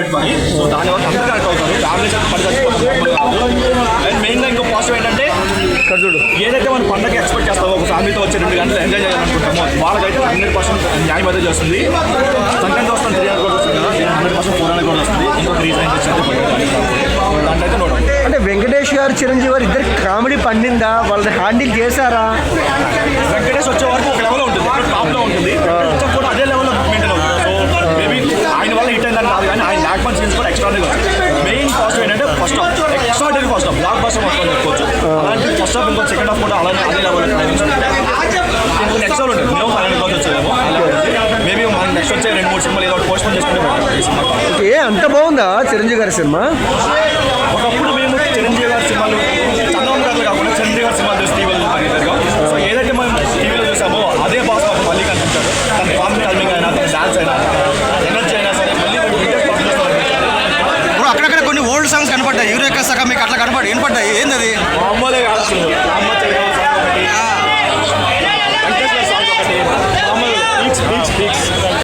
So దానివల్ల అందరూ connect అవుతారు, ఫ్యామిలీస్ పడి చచ్చిపోతారు. అండ్ మెయిన్గా ఇంకో పాజిటివ్ ఏంటంటే చూడు, ఏదైతే మనం పండగ ఎక్స్పెక్ట్ చేస్తామో ఒక ఫ్యామిలీతో వచ్చి 2 గంటలు ఎంజాయ్ చేయాలనుకుంటామో వాళ్ళకైతే 100% న్యాయం అయితే చేస్తుంది. సంక్రాంతి వస్తుంది 300 కూడా వస్తుంది కదా, 100% 400 కూడా వస్తుంది. ఇంకొక రీజన్ దాంట్లో అయితే నోడం. అంటే వెంకటేష్ గారు చిరంజీవి గారు ఇద్దరు కామెడీ పండిందా, వాళ్ళని హ్యాండిల్ చేశారా? వెంకటేష్ వచ్చే వరకు ఒక లెవెల్లో ఉంటుంది, టాప్లో ఉంటుంది, కూడా అదే లెవెల్లో మెయింటైన్ అవుతుంది. సో మేబీ ఆయన వల్ల హిట్ అయిందని కాదు, కానీ ఆయన ల్యాక్ మంత్ సీన్స్ కూడా ఎక్స్ట్రాడనరీ వచ్చింది. మెయిన్ పాజిటివ్ ఏంటంటే first half extraordinary first half block buster మొత్తం చెప్పుకోవచ్చు. అలాంటి ఫస్ట్ హాఫ్ ఇంకో సెకండ్ హాఫ్ కూడా అలానే అదే లెవెల్ నెక్స్ట్ లెవెల్ ఉంటుంది. మేము 500 వచ్చేదేమో మేబీ మనకి నెక్స్ట్ వచ్చే 2-3 సినిమాలు ఏదో పోస్ట్ పోన్ చేసుకుంటే అంత బాగుందా చిరంజీవి గారి సినిమా? ఒకప్పుడు మేము చిరంజీవి గారి సినిమాలు చంద్రబాబు గారు కాకుండా చిరంజీవి గారి సినిమాలు చూసి టీవీలో పనిగా, సో ఏదైతే మనం టీవీలో చూసామో అదే బాస్ మాకు మళ్ళీ కనిపించాడు. తన ఫామ్ టైమింగ్ అయినా, తన డాన్స్ అయినా, ఎనర్జీ అయినా సరే మళ్ళీ అక్కడక్కడ కొన్ని ఓల్డ్ సాంగ్స్ కనపడ్డాయి, యూరేకా సగం మీకు అట్లా వినపడ్డాయి. ఏంది అది? మామూలుగా